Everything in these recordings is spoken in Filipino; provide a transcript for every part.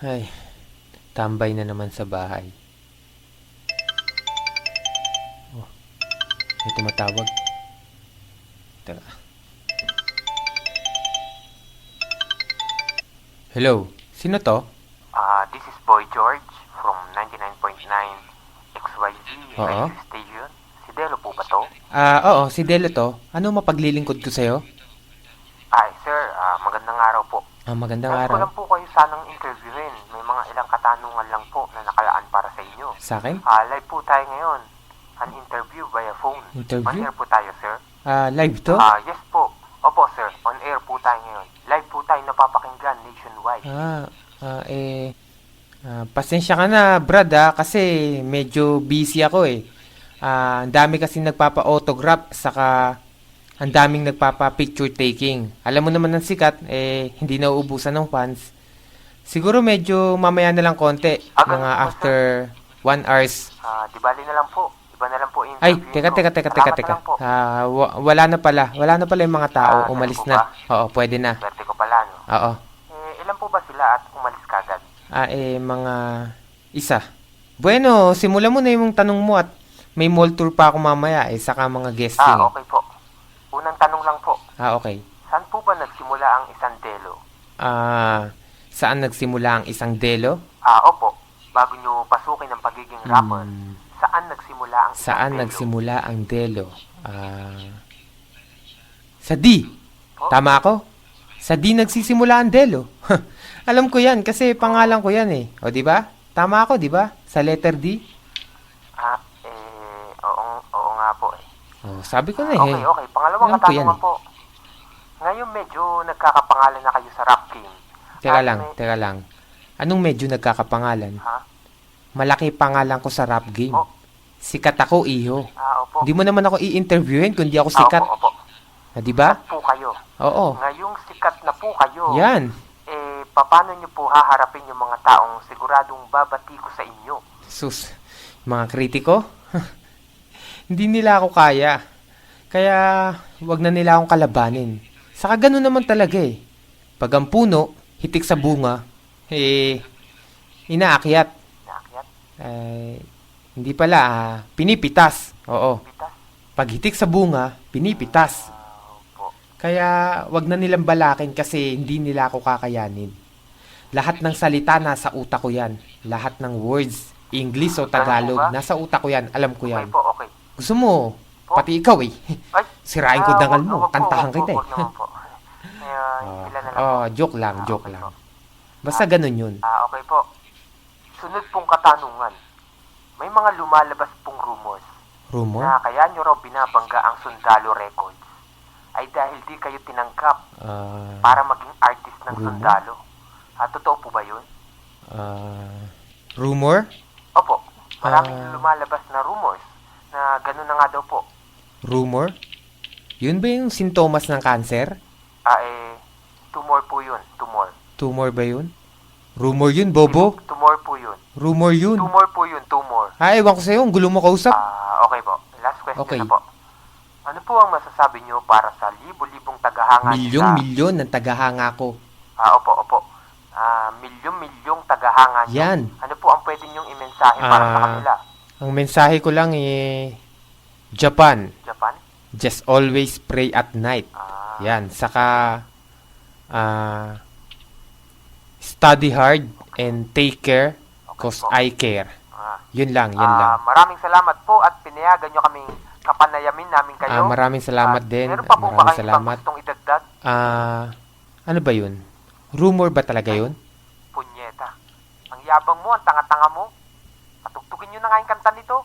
Ay, tambay na naman sa bahay. Oh, may tumatawag. Teka. Hello, sino to? This is Boy George from 99.9 XYZ Oo. Radio Station. Si Delo po ba to? Oo, si Delo to. Ano mapaglilingkod ko sa'yo? Sir, magandang araw po. Magandang Nais ko araw. lang po kayo sanang interviewin. May mga ilang katanungan lang po na nakalaan para sa inyo. Sa akin? Live po tayo ngayon. An interview via phone. Interview? On air po tayo, sir. Live to? Yes po. Opo, sir. On air po tayo ngayon. Live po tayo napapakinggan nationwide. Pasensya ka na, Brad, kasi medyo busy ako eh. Ang dami kasi nagpapa-autograph, saka ang daming nagpapa-picture taking. Alam mo naman ng sikat, hindi nauubusan ng fans. Siguro medyo mamaya na lang konti, Ganun mga po ba, after 1 hours. Di bali na lang po. Iba na lang po yung Ay, interview teka. Salamat na lang po. Wala na pala yung mga tao, Ganun umalis po na. ba? Oo, pwede na. Swerte ko pala, no? Oo. Ilan po ba sila at umalis kagad? Mga isa. Bueno, simulan mo na yung tanong mo at may mall tour pa ako mamaya, saka mga guesting. Okay po. Unang tanong lang po. Okay. Saan po ba nagsimula ang isang Delo? Saan nagsimula ang isang Delo? Opo. Bago nyo pasukin ang pagiging rapper, saan nagsimula ang isang Saan Delo? nagsimula ang Delo? Sa D. Tama ako? Sa D nagsisimula ang Delo. Alam ko yan kasi pangalan ko yan eh. O di ba? Tama ako, di ba? Sa letter D. Oo nga po eh. Sabi ko na Okay. Pangalawang Alam ko yan katanungan po. Ngayon medyo nagkakapangalan na kayo sa rap game. Teka lang. Anong medyo nagkakapangalan? Ha? Malaki pangalan ko sa rap game. Oh. Sikat ako, iho. Opo. Hindi mo naman ako i-interviewin kung di ako sikat. Opo. Di ba? Sikat po kayo. Oo. Ngayong sikat na po kayo. Yan. Paano nyo po haharapin yung mga taong siguradong babati ko sa inyo? Sus, mga kritiko? Hindi nila ako kaya. Kaya, wag na nila akong kalabanin. Saka ganun naman talaga eh. Pag ang puno, hitik sa bunga, inaakyat. Naakyat? Hindi pala, pinipitas. Oo. Bitas? Pag hitik sa bunga, pinipitas. Opo. Kaya, wag na nilang balakin kasi hindi nila ako kakayanin. Lahat ng salita nasa utak ko yan. Lahat ng words, English o Tagalog, Ganun ba? nasa utak ko yan. Alam ko Okay yan. po, okay. Gusto mo, Po? pati ikaw eh. Ay, Sirain ko dangal mo. wag po, Kantahan wag po, kita eh. wag naman po. Ilan na lang po. Joke lang. Okay po. Basta ganun yun. Okay po. Sunod pong katanungan. May mga lumalabas pong rumors Rumor? na kaya nyo raw binabangga ang Sundalo Records ay dahil di kayo tinanggap para maging artist ng rumor? Sundalo. Totoo po ba yun? Rumor? Opo. Maraming lumalabas na rumors na gano'n na nga daw po. Rumor? Yun ba yung sintomas ng cancer? Tumor po yun. Tumor. Tumor ba yun? Rumor yun, bobo? Tumor po yun. Rumor yun. Tumor po yun. Tumor. Ewan ko sa'yo, ang gulo mo kausap. Okay po. Last question Okay. na po. Ano po ang masasabi nyo para sa libo-libong tagahanga nyo sa... Milyon ng tagahanga ko. Opo. Milyong-milyong tagahanga nyo. Yan. Ano po ang pwede nyong imensahe para sa kanila? Ang mensahe ko lang Japan, Japan? just always pray at night. Yan, saka study hard and take care cause I care. Yun lang. Maraming salamat po at pinayagan nyo kaming kapanayamin namin kayo. Maraming salamat din. Meron pa po ba Maraming kayong salamat. gustong idagdag? Ano ba yun? Rumor ba talaga yun? Punyeta. Ang yabang mo, ang tanga-tanga mo. Patugtugin nyo na nga yung kanta nito.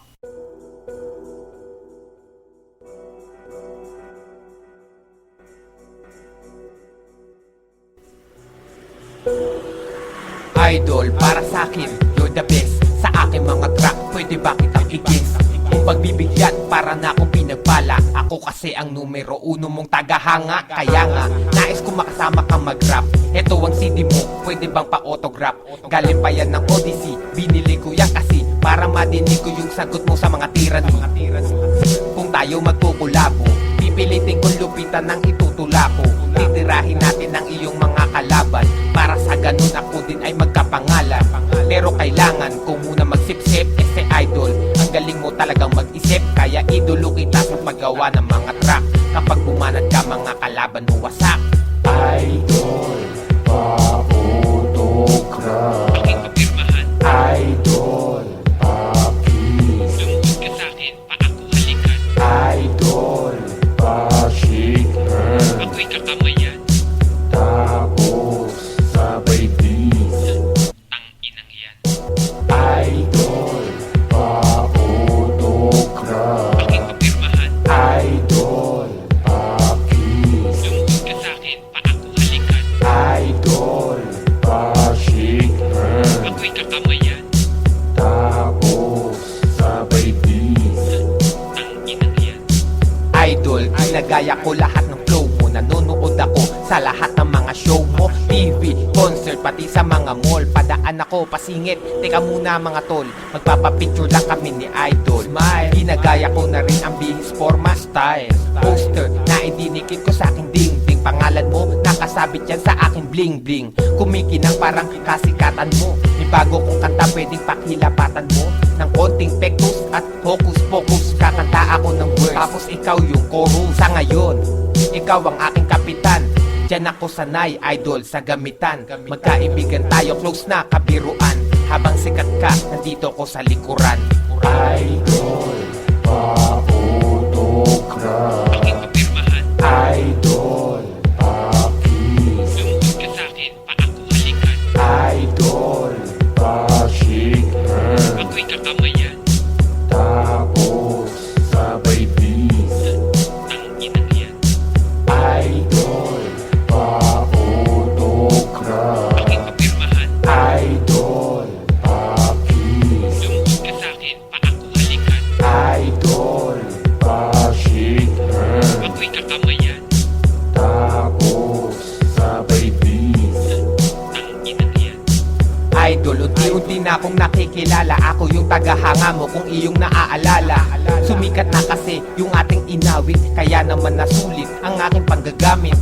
Idol, para sa akin, you're the best. Sa akin mga track, pwede ba kitang i-guess? Kung pagbibigyan, para na akong pinagpala. Ako kasi ang numero uno mong tagahanga. Kaya nga, nais ko makasama kang mag-rap. Ito ang CD mo, pwede bang pa-autograph? Galing pa yan ng Odyssey, binili ko yan kasi para madinig ko yung sagot mo sa mga tirani. Kung tayo magkukulabo, pipilitin kong lupitan ng itutula ko. Titirahin natin ang iyong mga kalaban para sa ganun ako din ay magkapangalan. Pero kailangan ko muna magsip-sip. Idol, ang galing mo talagang mag-isip. Kaya idolo kita sa paggawa ng mga track. Kapag bumanat ka, mga kalaban mo wasak. Idol, pa-autograph. Idol, pa-kiss. Lumuhod ka sa'kin, pa ako halikan. Idol, pa-shake hand. Ako'y kakamayan, Tapos, sabay bis. tanginang yan. Idol, pa-autograph. Aking papirmahan, Idol, pa-kiss. lumuhod ka sa'kin, pa ako halikan. Idol, pa-shake hand. Ako'y kakamayan, Tapos, sabay bis. tanginang yan. Idol, ginagaya ko lahat ng flow mo. Nanonood ako sa lahat ng mga show mo. TV, concert, pati sa mga mall. Padaan ako, pasingit. Teka muna mga tol, magpapapicture lang kami ni Idol. Smile, ginagaya ko na rin ang bihis forma style. Poster, na idinikit ko sa aking dingding. Pangalan mo, nakasabit yan sa aking bling bling. Kumikinang parang kasikatan mo. May bago kong kanta, pwedeng pakilapatan mo. Ng konting pectus at hocus pocus. Kakanta ako ng words, tapos ikaw yung chorus. Sa ngayon, ikaw ang aking kapitan. Diyan ako sanay, idol, sa gamitan. Magkaibigan tayo, close na kabiruan. Habang sikat ka, nandito ko sa likuran. Idol, pa-autograph. Aking papirmahan, Idol, pa-kiss. lumuhod ka sa'kin, pa ako halikan. Idol, pa-shake hand. Ako'y kakamayan, Tapos, sabay bis. tanginang yan. Idol, pa-autograph. Aking papirmahan, Idol, pa-kiss. lumuhod ka sa'kin, pa ako halikan. Idol, pa-shake hand. Ako'y kakamayan, Tapos, sabay bis. tanginang yan. Idol, unti-unti na akong nakikilala. Ako yung tagahanga mo kung iyong naaalala. Sumikat na kasi yung ating inawit, kaya naman nasulit ang aking panggagamit.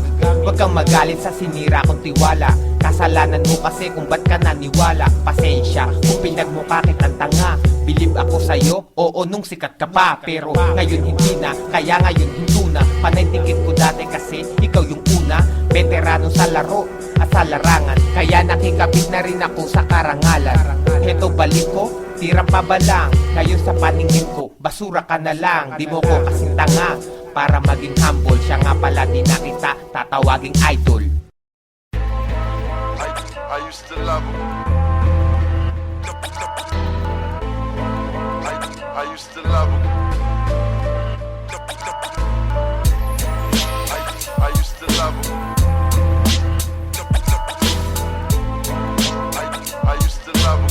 Huwag kang magalit sa sinira kong tiwala. Kasalanan mo kasi kung ba't ka naniwala. Pasensya kung pinagmukha kitang tanga. Bilib ako sa'yo, oo nung sikat ka pa. Pero ngayon hindi na, kaya ngayon hinto na. Panay-tingin ko dati kasi ikaw yung una. Veterano sa laro at sa larangan, kaya nakikabit na rin ako sa karangalan. Heto balik ko, tira pa ba lang? Ngayon sa paningin ko, basura ka na lang. Di mo ko kasing tanga para maging humble. Siya nga pala di na kita tatawaging idol. I used to love him. I used to love him. I used to love him. I used to love him.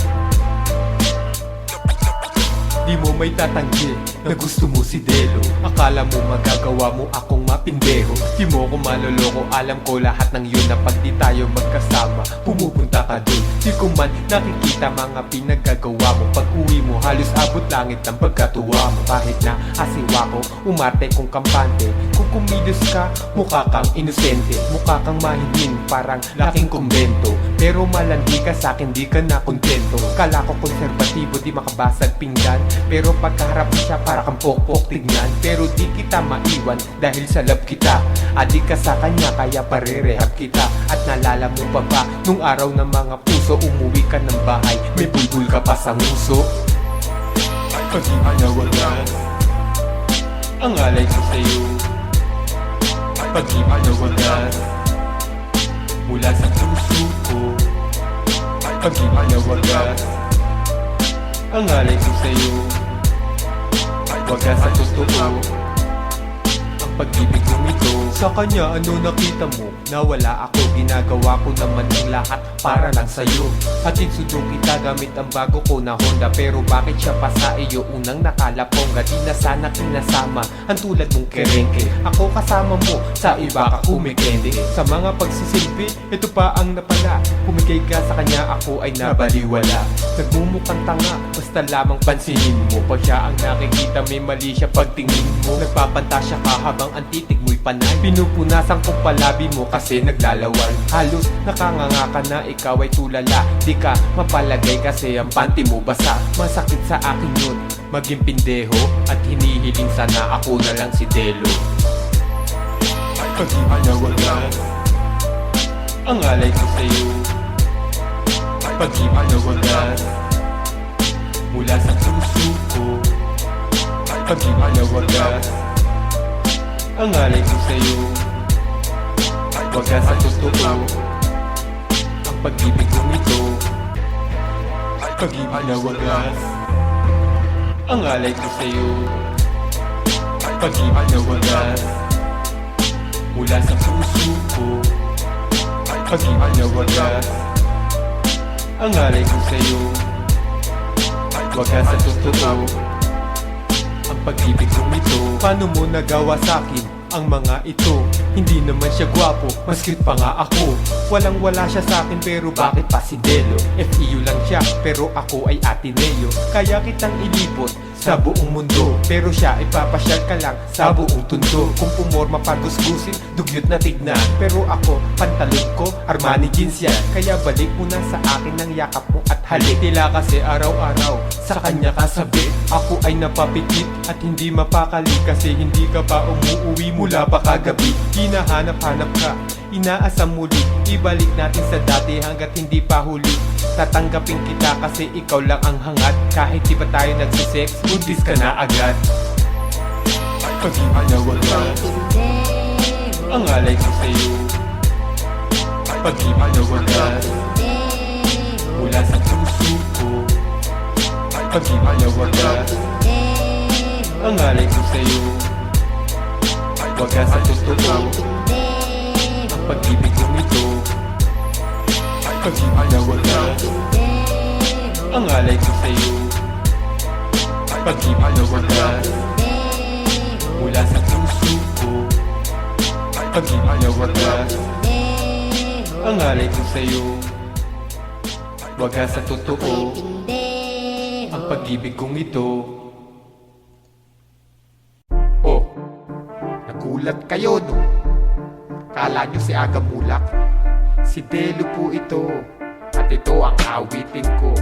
Di mo may tatanggi na gusto mo si Delo. Akala mo magagawa mo akong mapindeho. Di mo ko maloloko, alam ko lahat ng yun. Na pag di tayo magkasama, pumupunta ka dun. Di ko man nakikita mga pinaggagawa mo. Pag uwi mo, halos abot langit ng pagkatuwa mo. Kahit na asiwa ko, umarte kong kampante. Kung kumilos ka, mukha kang inosente. Mukha kang mahihin, parang laking kumbento. Pero malandi ka sa'kin, di ka na kontento. Kala ko konserbatibo, di makabasag pinggan. Pero pagkaharap mo siya, para kang pokpok tignan. Pero di kita maiwan, dahil sa love kita. Adik ka sa kanya, kaya parerehab kita. At nalala mo pa ba, nung araw ng mga puso, umuwi ka ng bahay, may bulbul ka pa sa nguso. Pag-ibig na wagas, ang alay ko sa'yo. Pag-ibig na wagas, mula sa puso ko. Pag-ibig na wagas, ang alay ko sa'yo. Wagas sa totoo, ang pag-ibig kong ito. Sa kanya ano nakita mo? Nawala ako, ginagawa ko naman ang lahat para lang sa'yo. Hatid sudo kita gamit ang bago ko na Honda. Pero bakit siya pa sa iyo? Unang nakalapongga, di na sana kinasama ang tulad mong kerengke. Ako kasama mo, sa iba ka kumikende. Sa mga pagsisilbi, ito pa ang napala. Kumigay ka sa kanya, ako ay nabaliwala. Nagmumukhang tanga, basta lamang pansinin mo. Pag siya ang nakikita, may mali siya pagtingin mo. Nagpapantasya ka habang habang ang titig mo'y panay. Pinupunasan ko palabi mo kasi naglalawan. Halos nakanganga ka na ikaw ay tulala. Di ka mapalagay kasi ang panty mo basa. Masakit sa akin yun, maging pindeho. At hinihiling sana ako na lang si Delo. Pag-ibig na wagas ang alay ko sa'yo. Pag-ibig na wagas mula sa puso ko. Pag-ibig na wagas ang alay ko sa'yo. Wagas sa totoo ang pag-ibig kong ito. Pag-ibig na wagas ang alay ko sa'yo. Pag-ibig na wagas mula sa puso ko. Pag-ibig na wagas ang alay ko sa'yo. Wagas sa totoo ang pag-ibig kong ito. Paano mo nagawa sa'kin ang mga ito? Hindi naman siya gwapo, mas cute pa nga ako. Walang wala siya sa'kin pero bakit pa si Delo? FEU lang siya pero ako ay Ateneo. Kaya kitang ilipot sa buong mundo, pero siya ipapasyal ka lang sa buong tundo. Kung pumorma pagusgusin, dugyot na tignan. Pero ako, pantalon ko, Armani jeans yan. Kaya balik mo na sa akin ng yakap mo at halik. Tila kasi araw-araw sa kanya kasabi. Ako ay napapikit at hindi mapakali kasi hindi ka pa umuwi mula pa kagabi. Hinahanap-hanap ka, inaasam muli. Ibalik natin sa dati hanggat hindi pa huli. Tatanggapin kita kasi ikaw lang ang hangat. Kahit di pa tayo nagsisex, buntis ka na agad. Pag-ibig na wagas ang alay ko sa'yo. Pag-ibig na wagas mula sa puso ko. Pag-ibig na wagas ang alay ko sa'yo. Wagas sa totoo ang pag-ibig kong ito. Pag-ibig na wagas ang alay ko sa'yo. Pag-ibig na wagas mula sa puso ko. Pag-ibig na wagas ang alay ko sa'yo. Wagas sa totoo ang pag-ibig kong ito. Oh, nagulat kayo no? Kala nyo si Aga Mulak? Si Delo po ito. At ito ang awitin ko.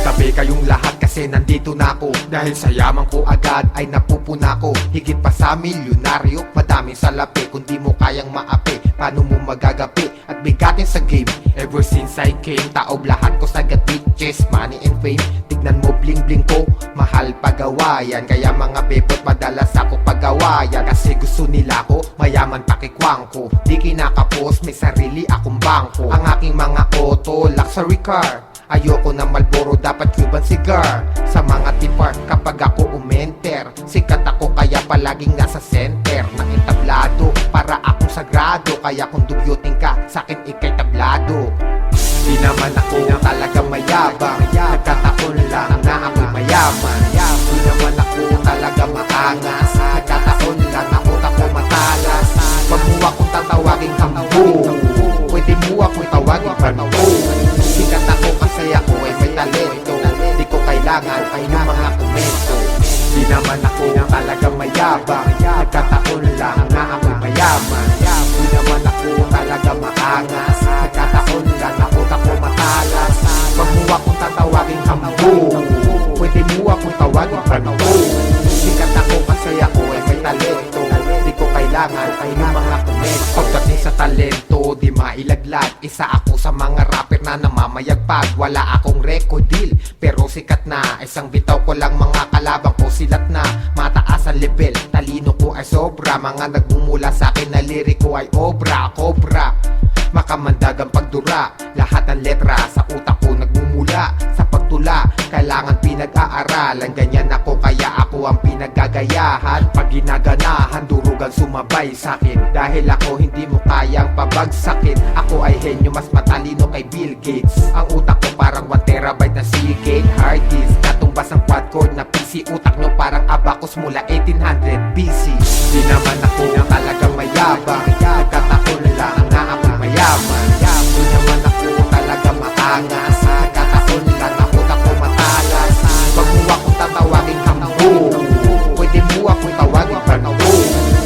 Tabi kayong lahat kasi nandito na ako. Dahil sa yaman ko agad ay napupuna ko. Higit pa sa milyonaryo, madaming salapi. Kung di mo kayang maapi, paano mo magagapi at bigatin sa game? Ever since I came, taob lahat ko sa bitches, money and fame. Tignan mo bling bling ko, mahal pagawayan. Kaya mga bebot madalas ako pagawayan. Kasi gusto nila ko, mayaman pakikwang ko. Di kinakapos, may sarili akong bangko. Ang aking mga auto, luxury car. Ayoko na Marlboro, dapat Cuban cigar. Sa mga tipar, kapag ako umenter, sikat ako kaya palaging nasa center. Nakitablado, para akong sagrado. Kaya kung dugyutin ka, sa'kin ikay tablado. Di naman ako talaga mayabang. Nagkataon lang na ako'y mayaman. Di naman ako talaga maangas. Nagkataon lang ako matalas. Wag mo akong tatawaging kambo. Pwede mo ako'y tawaging panbo. Sikat ako kasi ako ay may talento. Di ko kailangan ay ng mga komento. Di naman ako talaga mayabang. Nagkataon lang na ako'y mayaman. Di naman ako talaga maangas. Nagkataon lang ako matalas. Wag mo akong tatawaging hambo. Pwede mo akong tawaging panbo. Sikat ako kasi ako ay may talento. Di ko kailangan ay ng mga komento. Pagdating sa talento, di mailaglag. Isa ako sa mga rapper na namamayagpag. Wala akong record deal, pero sikat na. Isang bitaw ko lang mga kalabang ko silat na. Mataas ang level, talino ko ay sobra. Mga nagmumula sa akin na liriko ay obra, cobra. Makamandag ang pagdura, lahat ng letra sa utak ko nagmumula. Sa pagtula, kailangan pinag-aaralan. Ganyan ako kaya ako ako ang pinagagayahan. Pag ginaganahan, durugan sumabay sa'kin. Dahil ako hindi mo kayang pabagsakin. Ako ay henyo, mas matalino kay Bill Gates. Ang utak ko parang 1 terabyte na Seagate hard disk. Natumbas ang quad-core na PC. Utak nyo parang abacus mula 1800 BC. Di naman ako talagang mayabang, nagkataon lang na ako mayaman. Di naman ako talaga maangas, nagkataon lang na utak ko matalas. Pag mo akong tatawaging hambo, pwede mo akong tawaging panabo.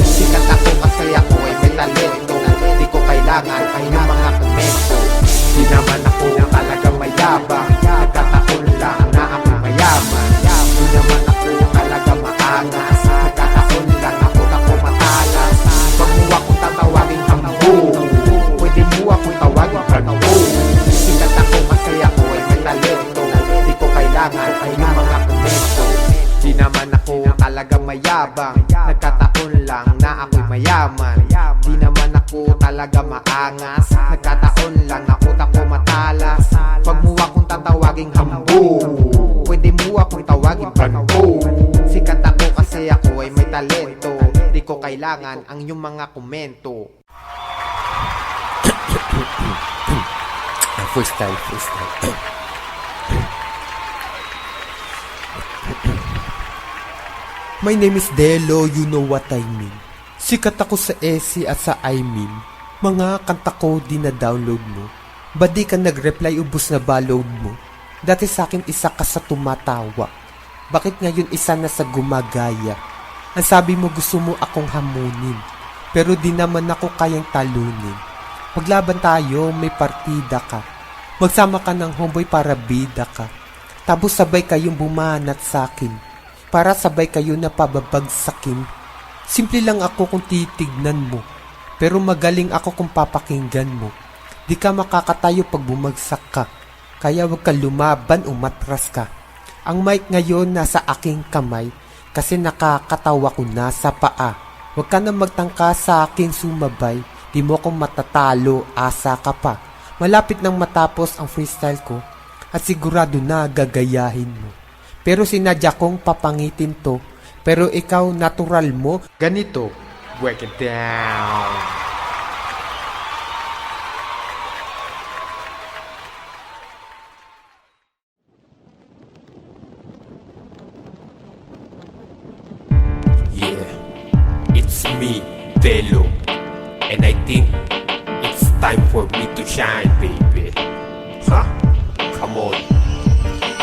Sikat ako kasi ako ay may talento, di ko kailangan ay ng mga komento. Di naman ako talagang mayabang, nagkataon lang na ako mayaman. Di naman ako talaga maangas, nagkataon lang na utak ko matalas. Pag mo akong tatawaging hambo, pwede mo akong tawaging panabo. Sikat ako kasi ako ay may talento, di ko kailangan ay ng mga komento. Di naman ako talagang mayabang, nagkataon lang na ako'y mayaman. Di naman ako talaga maangas, nagkataon lang na utak ko matalas. Pag mo akong tatawaging hambo, pwede mo akong tawaging panabo. Sikat ako kasi ako ay may talento, di ko kailangan ang iyong mga komento. Freestyle. My name is Delo, you know what I mean. Sikat ako sa SC at sa I-mean. Mga kanta ko dina-download mo. Ba di ka nag-reply, ubos na ba load mo? Dati sa akin isa ka sa tumatawa. Bakit ngayon isa na sa gumagaya? Ang sabi mo gusto mo akong hamunin, pero di naman ako kayang talunin. Maglaban tayo, may partida ka. Magsama ka ng homeboy para bida ka. Tapos sabay kayong bumanat sa akin, para sabay kayo na pababagsakin. Simple lang ako kung titignan mo, pero magaling ako kung papakinggan mo. Di ka makakatayo pag bumagsak ka, kaya wag ka lumaban, umatras ka. Ang mic ngayon nasa aking kamay, kasi nakakatawa ko na sa paa. Wag ka na magtangka sa akin sumabay, di mo akong matatalo, asa ka pa. Malapit nang matapos ang freestyle ko, at sigurado na gagayahin mo. Pero sinadya kong papangitin to, pero ikaw natural mo ganito. Break it down. Yeah, it's me, Delo, and I think it's time for me to shine, baby. Huh? Come on.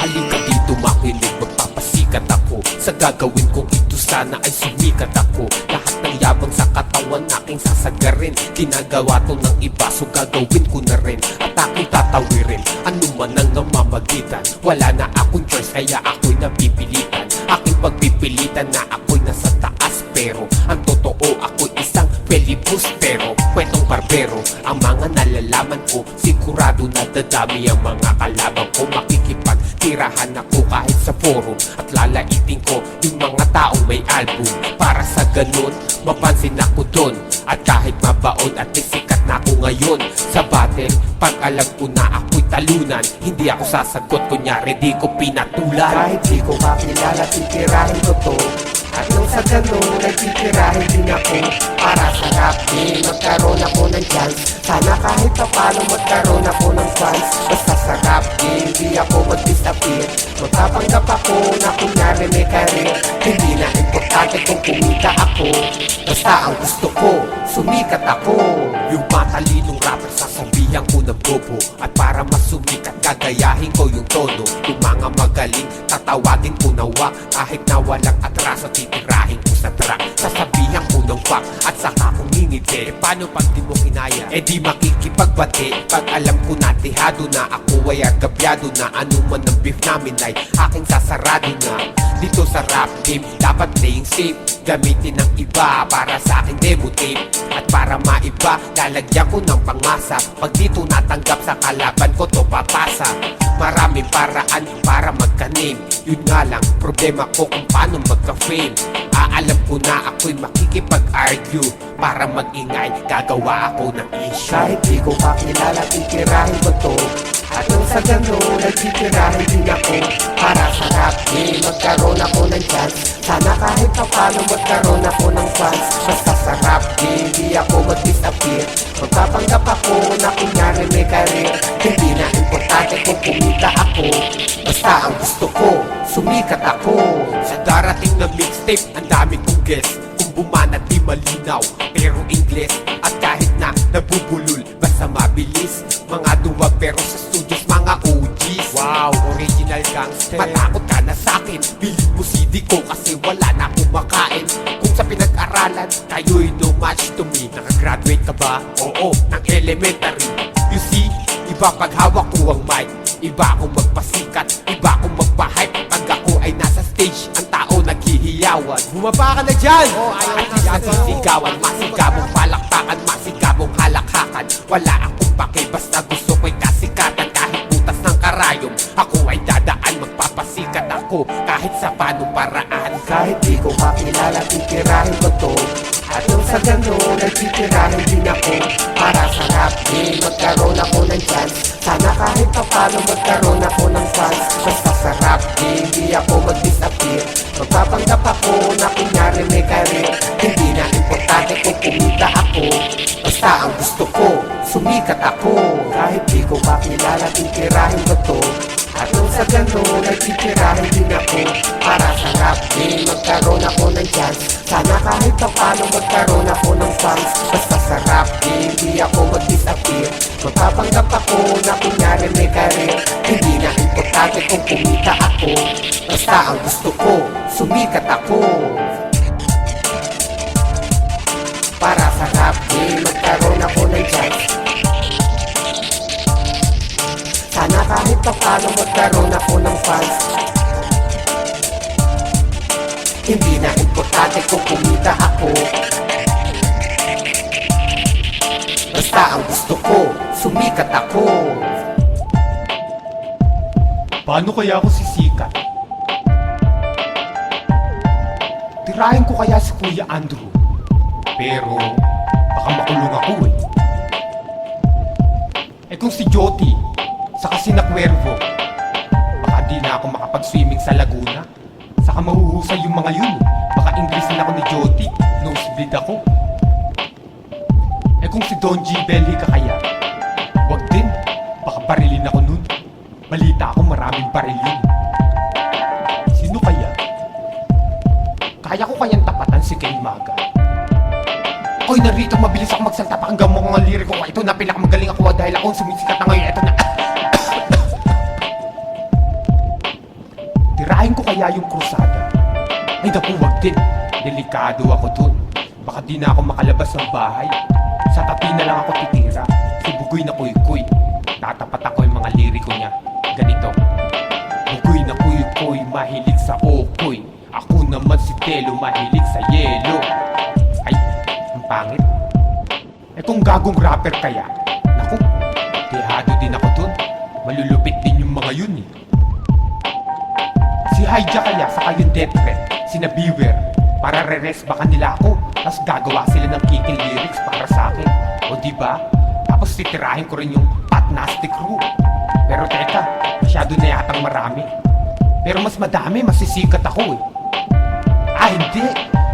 Halika dito makinig, magpapasikat ako. Sa gagawin kong ito sana ay sumikat ako. Lahat ng yabang sa katawan aking sasagarin. Ginagawa to ng iba, so gagawin ko na rin. At aking tatawirin, ano man ang namamagitan. Wala na akong choice, kaya ako'y napipilitan. Aking pagpipilitan na ako'y nasa taas. Pero ang totoo ako'y isang pelibustero. Kwentong barbero, ang mga nalalaman ko. Sigurado na dadami ang mga kalaban ko. Makikipagtirahan ako kahit sa forum. At lalaitin ko yung mga taong may album. Para sa ganun, mapansin ako dun. At kahit mabaon at sikat na ako ngayon sa battle, pag alam ko na ako'y talunan, hindi ako sasagot, kunyari di ko pinatulan. Kahit di ko makilala, titirahin ko to. At nung sa ganun, nagtitirahin din ako. Para sa rap din, magkaroon ako ng chance. Sana kahit pa paano magkaroon ako ng fans. Basta sa rap din, di ako mag-disappear. Magpapanggap ako na kunyari may karir. Hindi na importante kung kumita ako. Basta ang gusto ko, sumikat ako. Yung matalinong rapper, sasabihan ko ng bobo. At para mas sumikat, gagayahin ko yung tono. Yung mga magaling, tatawagin ko na wak. Kahit na walang atraso, titirahin ko sa track. Sasabihan ko ng wak at saka kong ngingiti. Paano pag di mo kinaya? Di makikipagbati. Pag alam ko na tihado na ako ay agabyado na. Ano man ang beef namin ay aking sasarado na. Dito sa rap game, dapat playing safe. Gamitin ng iba para sa aking demo tape. At para maiba, lalagyan ko ng pangmasa. Pag dito natanggap sa kalaban ko, to papasa. Maraming paraan para magka-name. Yun nga lang, problema ko kung paano magka-fame. Alam ko na ako'y makikipag-argue. Para mag-ingay, gagawa ako ng issue. Kahit di ko makilala, titirahin ko to. At nung sa ganun, nagtitirahin din ako para sa rap magkaroon ako ng chance. Sana kahit pa paano magkaroon ako ng fans. Basta sa rap di ako mag-disappear. Magpapanggap ako na kunyari may career. Hindi na importante kung kumita ako, basta ang gusto ko, sumikat ako. Sa darating na mixtape, ang dami kong guess. Kung bumana di malinaw, pero Ingles. At kahit na nabubulol, basta mabilis. Mga duwag pero sa studios, mga OGs. Wow, original gangster. Matakot ka na sa'kin, bilhin mo CD ko kasi wala na akong makain. Kung sa pinag-aralan, kayo'y no match to me. Nakagraduate ka ba? Oo, ng elementary. You see, iba pag hawak ko ang mic, iba akong magpasikat, iba akong magpa-hype. Pag ako ay nasa stage, ang tao naghihiyawan. Bumaba ka na dyan! Ayaw nasisigawan, masigabong palakpakan, masigabong halakhakan. Wala akong pake, basta gusto ko'y kasikatan. Kahit butas ng karayom, ako ay dadaan, magpapasikat ako kahit sa paanong paraan. Kahit di ko makilala, titirahin ko to. At nung sa ganun, nagtitirahin din ako para sa rap magkaroon ako ng chance. Sana kahit pa paano magkaroon ako ng fans. Basta sa rap di ako mag-disappear. Magpapanggap ako na kunyari may career. Hindi na importante kung kumita ako, basta ang gusto ko, sumikat ako. Kahit di ko makilala, titirahin ko to. At nung sa ganun, nagtitirahin din ako para sa rap magkaroon ako ng chance. Sana kahit pa paano magkaroon ako ng fans. Basta sa rap di ako mag-disappear. Magpapanggap ako na kunyari may career. Hindi na importante kung kumita ako, basta ang gusto ko, sumikat ako. Para sa rap magkaroon ako ng chance. Sana kahit pa paano magkaroon ako ng fans. Hindi na importante kung kumita ako, basta ang gusto ko, sumikat ako. Paano kaya ako sisikat? Tirahin ko kaya si Kuya Andrew, pero baka makulong ako eh. Eh kung si Joti, saka si Cuervo, baka di na ako makapag-swimming sa Laguna. Saka mahuhusay yung mga yun. Baka English na ako ni Joti, nosebleed ako. Eh kung si Don G. Bellica kaya, wag din, baka barilin ako nun. Balita ako maraming baril yun. Sino kaya? Kaya ko kayang tapatan si Ken Maga. Ako'y narito, mabilis ako magsalta pa hanggang mga liriko ko. Ito na pinakamagaling ako dahil akong sumisikat na ngayon. Ito na. Tirahin ko kaya yung krusada? Ay naku, wag din. Delikado ako dun. Baka di na ako makalabas ng bahay. Sa tapi na lang ako titira. Si Bugoy na Kuy-Kuy, tatapat ako yung mga liriko niya. Ganito. Bugoy na Kuy-Kuy, mahilig sa okoy. Ako naman si Telo, mahilig sa yelo. Ay, ang pangit. Eh kung gagong rapper kaya, naku, dehado din ako dun. Malulupit din yung mga yun eh. Si Haija kaya, saka yung Death Threat, sina Beware, para re-rest baka nila ako. Tapos gagawa sila ng kicking lyrics para sa akin. O diba? Tapos titirahin ko rin yung Pat Nasty Crew. Pero teka, masyado na yatang marami. Pero mas madami, masisikat ako eh. Ah hindi,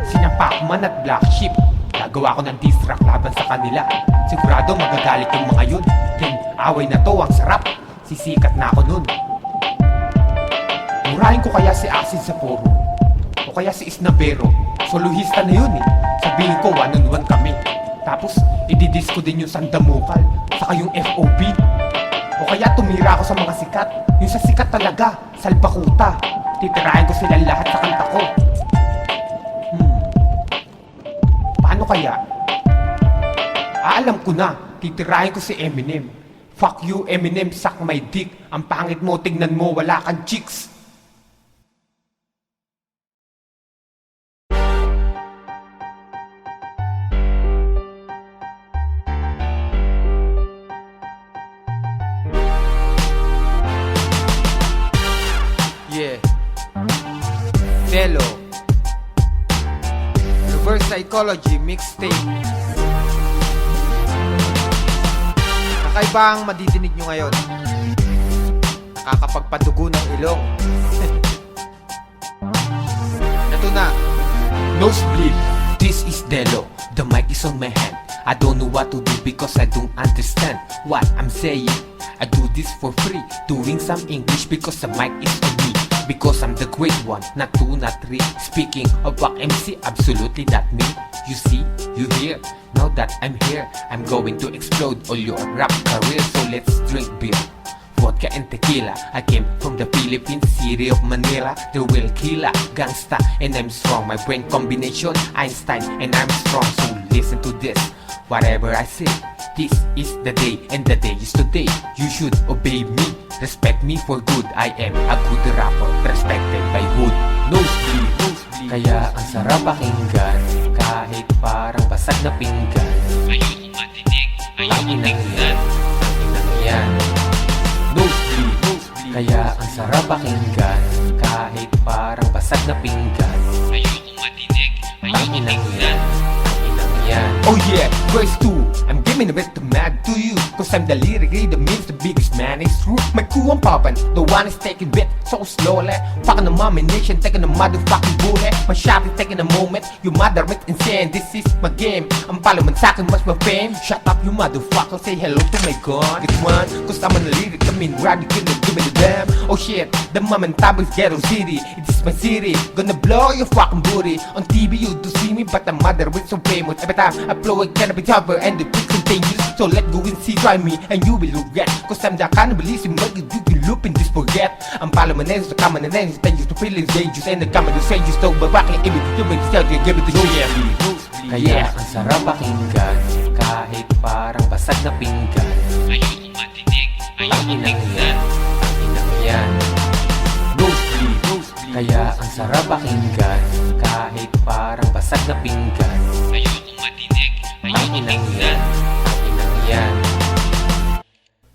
sina Pacman at Black Sheep. Gagawa ko ng diss track laban sa kanila. Sigurado magagalit yung mga yun. Then, away na to, ang sarap. Sisikat na ako nun. Murahin ko kaya si Acid sa forum, o kaya si Isnabero. Solohista na yun eh. Sabihin ko 1-on-1 kami. Tapos ididis ko din yung Sandamukal, saka yung FOB. O kaya tumira ako sa mga sikat, yung sa sikat talaga, Salbakuta. Titirahin ko sila lahat sa kanta ko. Paano kaya? Alam ko na, titirahin ko si Eminem. Fuck you Eminem, suck my dick. Ang pangit mo, tignan mo, wala kang chicks. Yeah. Telo. Reverse Psychology Mixtape. Kakaiba ang madidinig nyo ngayon. Nakakapagpadugo ng ilong. Ito na. Nosebleed. This is Delo. The mic is on my hand. I don't know what to do because I don't understand what I'm saying. I do this for free, doing some English because the mic is on me. Because I'm the great one, not two, not three. Speaking of Wack MC, absolutely not me. You see, you hear. Now that I'm here, I'm going to explode all your rap career. So let's drink beer, vodka and tequila. I came from the Philippines, city of Manila. The real killer, gangsta, and I'm strong. My brain combination, Einstein, and I'm strong. So listen to this, whatever I say. This is the day, and the day is today. You should obey me, respect me for good. I am a good rapper, respected by hood. Nosebleed, nosebleed. Kaya ang sarap pakinggan, kahit parang basag na pinggan. Ayoko matinig, ayoko tingnan. Inang yan. Nosebleed, nosebleed. Kaya ang sarap pakinggan, kahit parang basag na pinggan. Ayoko matinig, ayoko tingnan. Inang yan. Oh yeah, verse 2. I'm giving a bit to mad to you, cause I'm the lyrically the means the biggest man is true. My crew I'm poppin', the one is taking bit so slowly. Fucking the nomination, taking a motherfucking bullet. My shot is taking a moment, you mother it insane. This is my game, ang palo man sa'kin mas my fame. Shut up you motherfucker, say hello to my god. It's one, cause I'm on the lyric, I mean rap, you couldn't give me the damn. Oh shit, the mom and pop is ghetto city. It is my city, gonna blow your fucking booty. On TV you do see me, but the mother is so famous. Every time I flow it gonna be tougher and the continues. So let go and see, try me and you will regret. Cause I'm the cannibalism, but you can loop and just forget. I'm Palomanense, the common and ends, then used to feel dangerous. And the common to say you stole, but back in it, you will tell you, give it to you. Kaya ang sarap pakinggan, kahit parang basag na pinggan. Ayoko matinig, ayoko tingnan. Inang yan. Nosebleed, nosebleed. Kaya ang sarap pakinggan, kahit parang basag na pinggan. Ayoko matinig, ayoko tingnan. Inang yan.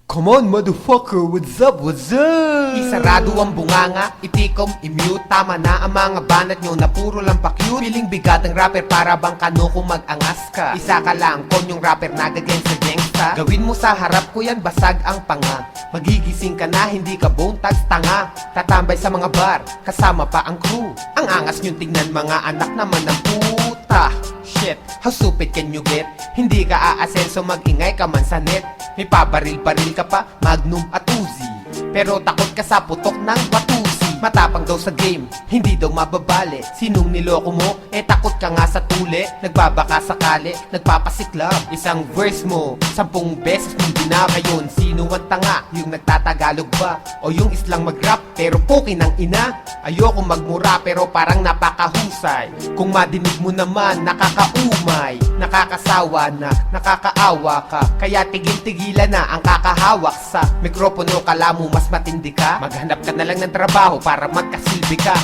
Come on motherfucker, what's up, what's up? Isarado ang bunganga, itikom, i-mute. Tama na ang mga banat nyo na puro lang pa-cute. Feeling bigat ang rapper para bang kano kung mag-angas ka. Isa ka lang, konyong rapper nagagen sa gangsta. Gawin mo sa harap ko yan, basag ang panga. Magigising ka na, hindi ka bone tags tanga. Tatambay sa mga bar, kasama pa ang crew. Ang angas nyo tingnan, mga anak naman ng puta. Shit, how stupid can you get? Hindi ka aasenso, mag-ingay ka man sa net. May pabaril-baril ka pa, Magnum at Uzi. Pero takot ka sa putok ng Watusi. Matapang daw sa game, hindi daw mababali. Sinong niloko mo? Takot ka nga sa tuli. Nagbabaka sakali, nagpapasiklab. Isang verse mo, 10 beses mong binaka yun. Sino ang tanga? Yung nagtatagalog ba? O yung islang mag-rap, pero pukin ang ina? Ayoko magmura pero parang napakahusay. Kung madinig mo naman, nakakaumay. Nakakasawa na, nakakaawa ka. Kaya tigil-tigilan na ang kakahawak sa mikropono. Kala mo mas matindi ka? Maghanap ka na lang ng trabaho para magkasilbi ka.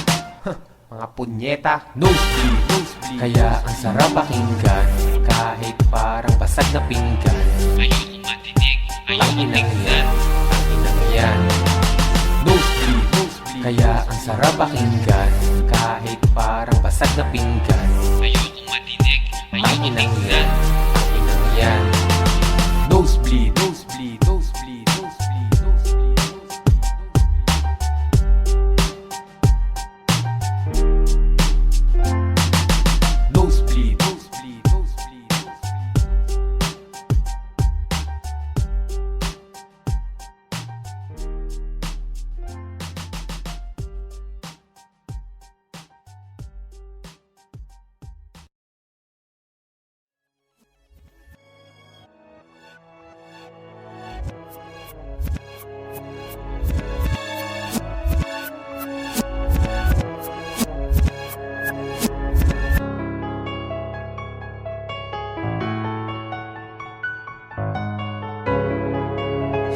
Mga punyeta. Nosebleed, nosebleed. Kaya ang sarap pakinggan, kahit parang basag na pinggan. Ayoko matinig, ayoko tingnan. Inang yan. Nosebleed, nosebleed. Kaya ang sarap pakinggan, kahit parang basag na pinggan. Ayoko matinig, ayoko tingnan. Inang yan. Nosebleed, nosebleed, nosebleed, nosebleed, nosebleed. Nosebleed, nosebleed, nosebleed,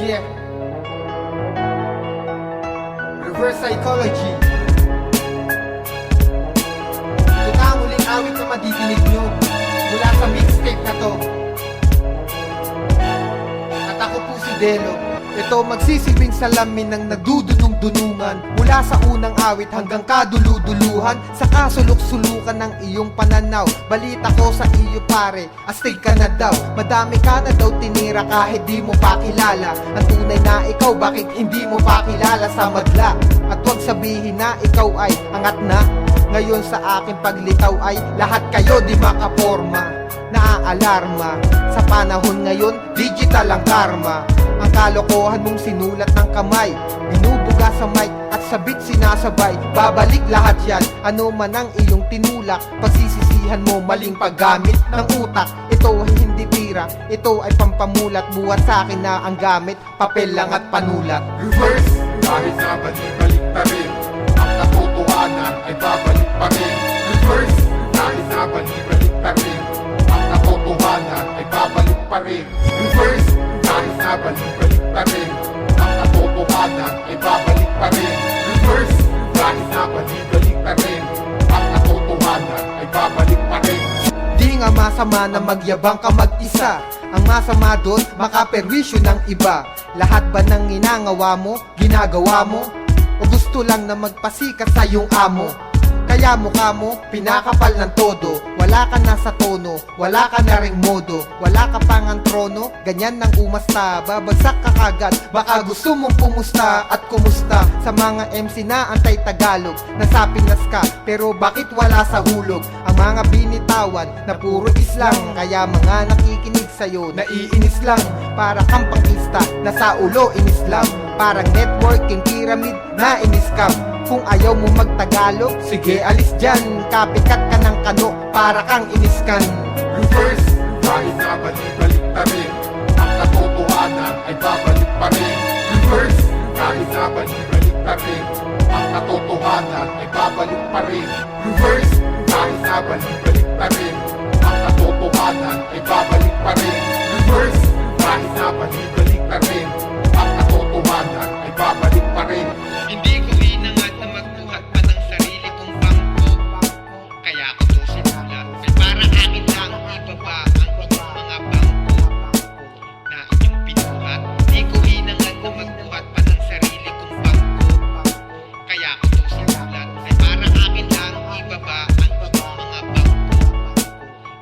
Yeah. Reverse psychology. Ito na ang huling awit na madidinig nyo mula sa mixtape na to. At ako po si Delo. Ito magsisilbing salamin ng nagdudunong-dunungan, mula sa unang awit hanggang kaduluduluhan, sa kasulok-sulukan ng iyong pananaw. Balita ko sa iyo pare, astig ka na daw. Madami ka na daw tinira kahit di mo pa kilala. Ang tunay na ikaw, bakit hindi mo pa kilala sa madla? At huwag sabihin na ikaw ay angat na. Ngayon sa aking paglitaw ay lahat kayo di makaporma. Naaalarma, sa panahon ngayon, digital ang karma. Ang kalokohan mong sinulat ng kamay, binubuga sa mic at sabit sinasabay. Babalik lahat yan, ano man ang iyong tinulak. Pagsisisihan mo maling paggamit ng utak. Ito ay hindi tira, ito ay pampamulat. Buhat sa akin na ang gamit, papel lang at panulat. Reverse, kahit na balik pa rin, ang katotohanan ay babalik pa rin. Reverse, kahit na balik pa rin, ang katotohanan ay babalik pa rin. Reverse, kahit na balik pa rin, ang katotohanan ay babalik pa rin. Reverse, kahit na balik pa rin, ang katotohanan ay babalik pa rin. Di nga masama na magyabang ka mag-isa. Ang masama doon, makaperwisyo ng iba. Lahat ba ng ginagawa mo, ginagawa mo? O gusto lang na magpasikat sa iyong amo? Kaya mukha mo, pinakapal ng todo. Wala ka na sa tono, wala ka na ring modo. Wala ka pang ang trono, ganyan nang umasta. Babagsak ka kagad, baka gusto mong pumusta. At kumusta sa mga MC na antay-Tagalog? Nasa Pinas ka, pero bakit wala sa hulog? Ang mga binitawan na puro islang, kaya mga nakikinig sa'yo, naiinis lang. Para kang pangista, nasa ulo inislam. Parang networking pyramid na iniskam. Kung ayaw mo magtagalog, sige alis dyan. Kapikat ka ng kano, para kang iniskan. Reverse, kahit na balik pa rin, ang katotohanan ay babalik pa rin. Reverse, kahit na balik pa rin, ang katotohanan ay babalik pa rin. Reverse, kahit na balik pa rin, ang katotohanan ay babalik pa rin. Reverse, kahit na balik pa rin, ang katotohanan ay babalik pa rin. Hindi ko hinangad na magbuhat pa ng sarili kong bangko. Kaya ako to sinulat ay para akin lang ibaba ang inyong mga bangko na inyong pinuhat. Hindi ko hinangad na magbuhat pa ng sarili kong bangko. Kaya ako to sinulat ay para akin lang ibaba ang inyong mga bangko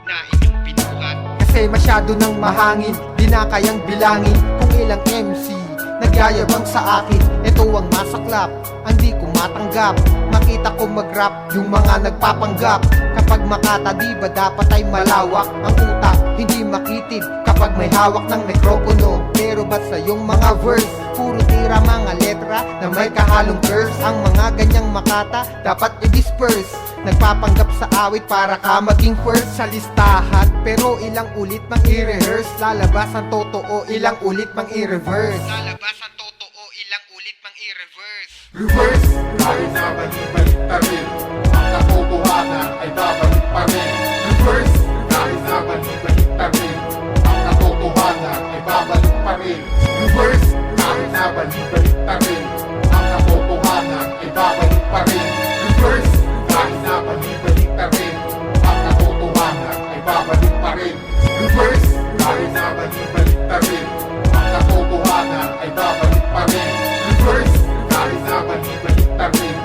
na inyong pinuhat. Kasi masyado nang mahangin, di na kayang bilangin kung ilang MC nagyayabang sa akin. Ito ang masaklap, ang di ko matanggap. Makita ko mag-rap yung mga nagpapanggap. Kapag makata di ba dapat ay malawak ang utak, hindi makitid kapag may hawak ng mikropono. Pero ba't sa yung mga verse, puro tira mga letra na may kahalong curse? Ang mga ganyang makata dapat i-disperse. Nagpapanggap sa awit para ka maging first sa listahan, pero ilang ulit mang i-rehearse. Lalabas ang totoo, ilang ulit mang i-reverse. Lalabas ang totoo, ilang ulit mang i-reverse. Reverse, kahit na balik pa rin, ang katotohanan ay babalik pa rin. Reverse, kahit na balik pa rin, ang katotohanan ay babalik pa rin. Reverse, kahit na balik pa rin, ang katotohanan ay babalik pa rin. Reverse, kahit na balik pa rin, ang katotohanan ay babalik pa rin. Reverse, kahit na balik pa rin, ang katotohanan ay babalik pa rin. Reverse, kahit na balik pa rin,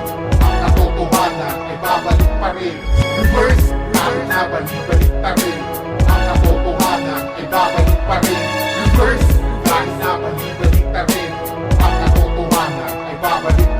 ang katotohanan ay babalik pa rin. Reverse, kahit na balik pa rin, ang katotohanan ay babalik pa rin. Reverse, kahit na balik pa rin, ang katotohanan ay babalik pa rin.